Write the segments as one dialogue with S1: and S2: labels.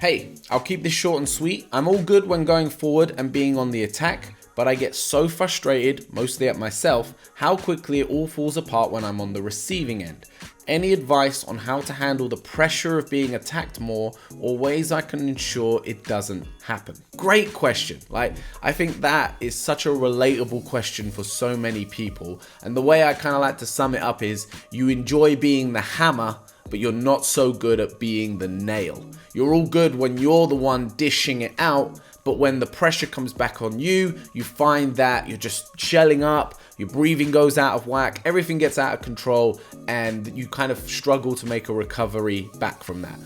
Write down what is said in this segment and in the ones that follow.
S1: Hey, I'll keep this short and sweet. I'm all good when going forward and being on the attack, but I get so frustrated, mostly at myself, how quickly it all falls apart when I'm on the receiving end. Any advice on how to handle the pressure of being attacked more, or ways I can ensure it doesn't happen? Great question. I think that is such a relatable question for so many people. And the way I kind of like to sum it up is, you enjoy being the hammer, but you're not so good at being the nail. You're all good when you're the one dishing it out, but when the pressure comes back on you, you find that you're just shelling up, your breathing goes out of whack, everything gets out of control, and you kind of struggle to make a recovery back from that.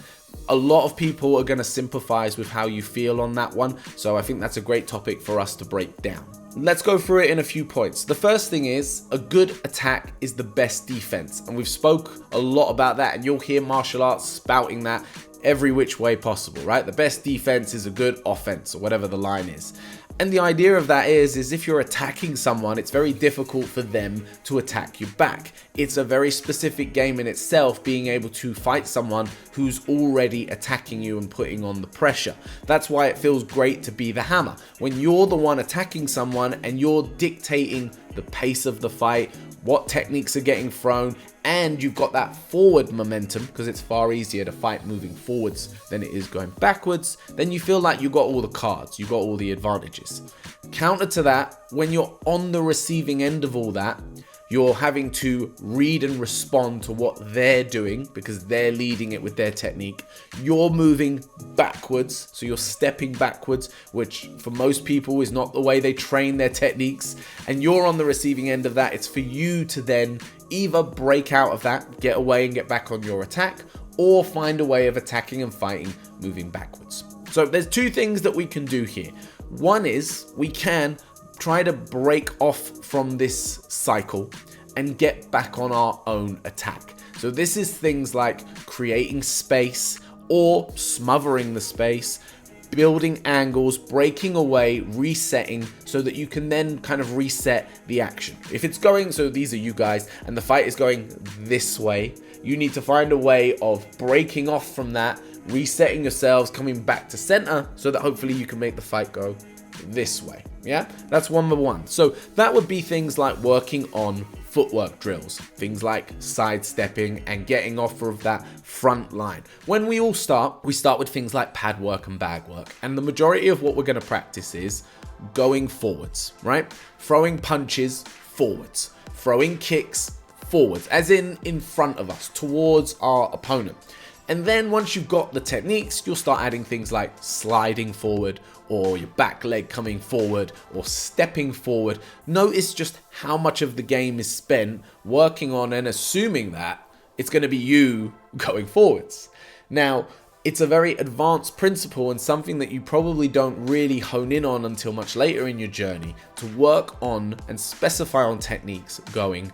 S1: A lot of people are going to sympathize with how you feel on that one, so I think that's a great topic for us to break down. Let's go through it in a few points. The first thing is, a good attack is the best defense, and we've spoke a lot about that, and you'll hear martial arts spouting that every which way possible, right? The best defense is a good offense, or whatever the line is. And the idea of that is if you're attacking someone, it's very difficult for them to attack you back. It's a very specific game in itself, being able to fight someone who's already attacking you and putting on the pressure. That's why it feels great to be the hammer. When you're the one attacking someone and you're dictating the pace of the fight, what techniques are getting thrown, and you've got that forward momentum, because it's far easier to fight moving forwards than it is going backwards, then you feel like you got all the cards, you got all the advantages. Counter to that, when you're on the receiving end of all that, you're having to read and respond to what they're doing because they're leading it with their technique. You're moving backwards, so you're stepping backwards, which for most people is not the way they train their techniques. And you're on the receiving end of that. It's for you to then either break out of that, get away and get back on your attack, or find a way of attacking and fighting moving backwards. So there's two things that we can do here. One is we can try to break off from this cycle and get back on our own attack. So this is things like creating space or smothering the space, building angles, breaking away, resetting, so that you can then kind of reset the action. If it's going, so these are you guys, and the fight is going this way, you need to find a way of breaking off from that, resetting yourselves, coming back to center, so that hopefully you can make the fight go this way. Yeah, that's number one. So that would be things like working on footwork drills, things like sidestepping and getting off of that front line. When we start with things like pad work and bag work, and the majority of what we're going to practice is going forwards, right? Throwing punches forwards, throwing kicks forwards, as in front of us, towards our opponent. And then once you've got the techniques, you'll start adding things like sliding forward, or your back leg coming forward, or stepping forward. Notice just how much of the game is spent working on and assuming that it's going to be you going forwards. Now, it's a very advanced principle and something that you probably don't really hone in on until much later in your journey, to work on and specify on techniques going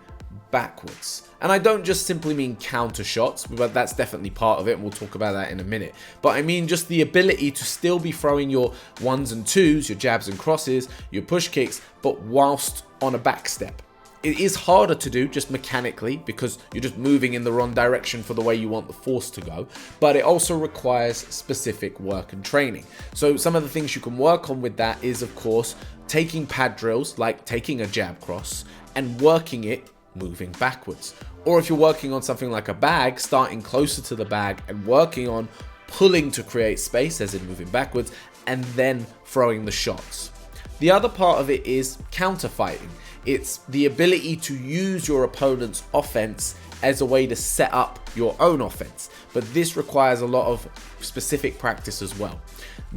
S1: backwards. And I don't just simply mean counter shots, but that's definitely part of it, and we'll talk about that in a minute. But I mean just the ability to still be throwing your ones and twos, your jabs and crosses, your push kicks, but whilst on a back step. It is harder to do just mechanically because you're just moving in the wrong direction for the way you want the force to go, but it also requires specific work and training. So some of the things you can work on with that is, of course, taking pad drills, like taking a jab cross and working it moving backwards. Or if you're working on something like a bag, starting closer to the bag and working on pulling to create space, as in moving backwards, and then throwing the shots. The other part of it is counter fighting. It's the ability to use your opponent's offense as a way to set up your own offense. But this requires a lot of specific practice as well.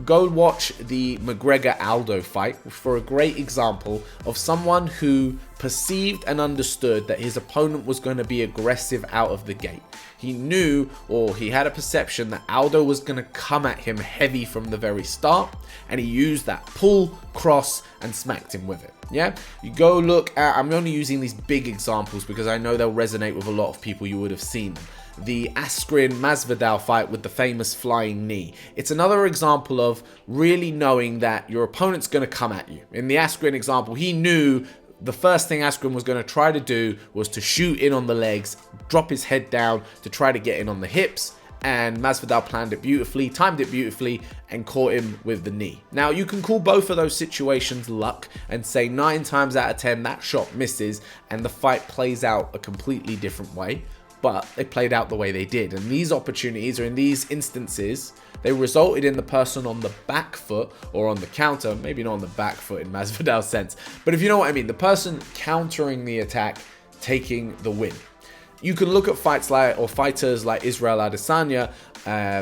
S1: Go watch the McGregor-Aldo fight for a great example of someone who perceived and understood that his opponent was going to be aggressive out of the gate. He knew, or he had a perception, that Aldo was going to come at him heavy from the very start, and he used that pull, cross, and smacked him with it. Yeah, you go look at, I'm only using these big examples because I know they'll resonate with a lot of people. You would have seen them. The Askren-Masvidal fight with the famous flying knee. It's another example of really knowing that your opponent's going to come at you. In the Askren example, he knew the first thing Askren was going to try to do was to shoot in on the legs, drop his head down to try to get in on the hips, and Masvidal planned it beautifully, timed it beautifully, and caught him with the knee. Now, you can call both of those situations luck and say 9 times out of 10 that shot misses and the fight plays out a completely different way, but they played out the way they did. And these opportunities, or in these instances, they resulted in the person on the back foot or on the counter, maybe not on the back foot in Masvidal's sense, but if you know what I mean, the person countering the attack taking the win. You can look at fights like, or fighters like Israel Adesanya,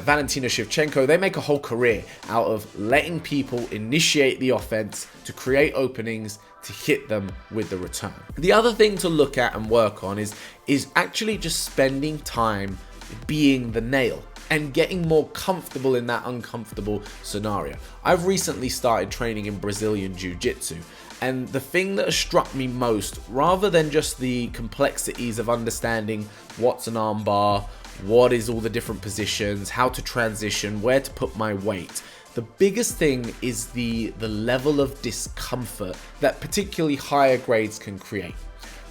S1: Valentina Shevchenko. They make a whole career out of letting people initiate the offense to create openings to hit them with the return. The other thing to look at and work on is actually just spending time being the nail and getting more comfortable in that uncomfortable scenario. I've recently started training in Brazilian Jiu-Jitsu, and the thing that has struck me most, rather than just the complexities of understanding what's an arm bar, what is all the different positions, how to transition, where to put my weight, the biggest thing is the level of discomfort that particularly higher grades can create.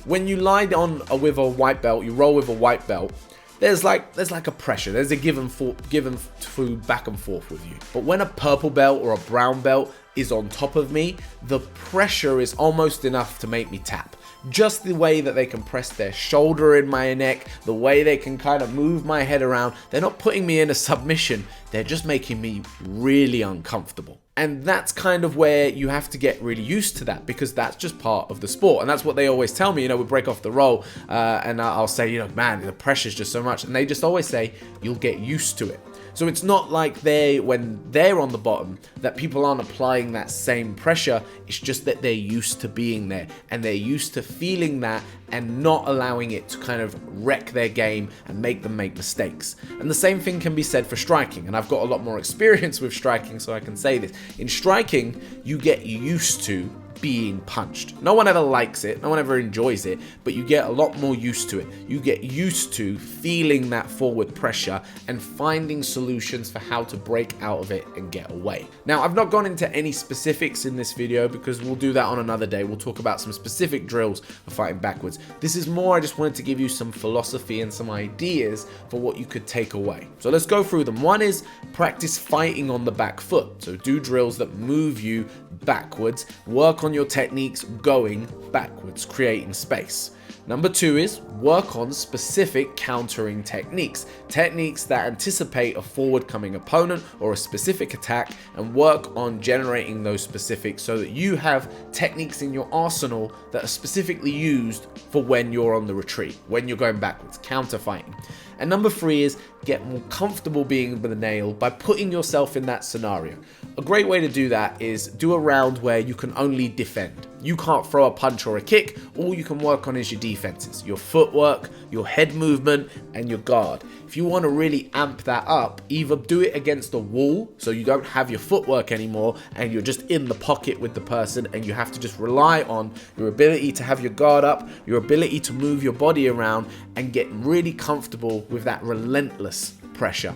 S1: When you lie on with a white belt, you roll with a white belt, there's like a pressure, there's a give and food back and forth with you. But when a purple belt or a brown belt is on top of me, the pressure is almost enough to make me tap. Just the way that they can press their shoulder in my neck, the way they can kind of move my head around, they're not putting me in a submission, they're just making me really uncomfortable. And that's kind of where you have to get really used to that, because that's just part of the sport. And that's what they always tell me, we break off the roll and I'll say, man, the pressure's just so much. And they just always say, you'll get used to it. So it's not like when they're on the bottom, that people aren't applying that same pressure. It's just that they're used to being there and they're used to feeling that and not allowing it to kind of wreck their game and make them make mistakes. And the same thing can be said for striking. And I've got a lot more experience with striking, so I can say this. In striking, you get used to being punched. No one ever likes it, no one ever enjoys it, but you get a lot more used to it. You get used to feeling that forward pressure and finding solutions for how to break out of it and get away. Now, I've not gone into any specifics in this video because we'll do that on another day. We'll talk about some specific drills for fighting backwards. This is more, I just wanted to give you some philosophy and some ideas for what you could take away. So let's go through them. One is practice fighting on the back foot. So do drills that move you backwards. Work on your techniques going backwards, creating space. Number 2 is work on specific countering techniques. Techniques that anticipate a forward coming opponent or a specific attack, and work on generating those specifics so that you have techniques in your arsenal that are specifically used for when you're on the retreat, when you're going backwards, counter fighting. And number 3 is get more comfortable being the nail by putting yourself in that scenario. A great way to do that is do a round where you can only defend. You can't throw a punch or a kick. All you can work on is your defenses, your footwork, your head movement, and your guard. If you want to really amp that up, either do it against a wall so you don't have your footwork anymore and you're just in the pocket with the person and you have to just rely on your ability to have your guard up, your ability to move your body around and get really comfortable with that relentless pressure.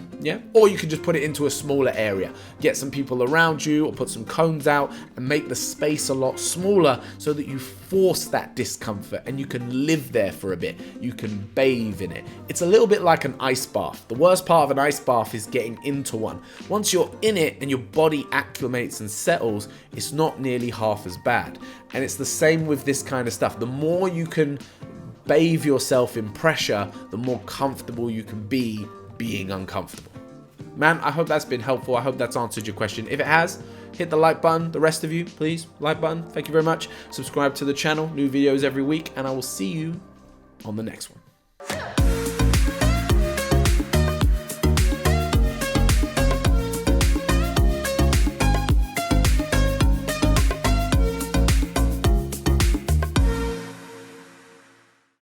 S1: Or you can just put it into a smaller area, get some people around you or put some cones out and make the space a lot smaller so that you force that discomfort and you can live there for a bit. You can bathe in it. It's a little bit like an ice bath. The worst part of an ice bath is getting into one. Once you're in it and your body acclimates and settles, it's not nearly half as bad. And it's the same with this kind of stuff. The more you can bathe yourself in pressure, the more comfortable you can be being uncomfortable. Man, I hope that's been helpful. I hope that's answered your question. If it has, hit the like button. The rest of you, please, like button. Thank you very much. Subscribe to the channel. New videos every week, and I will see you on the next one.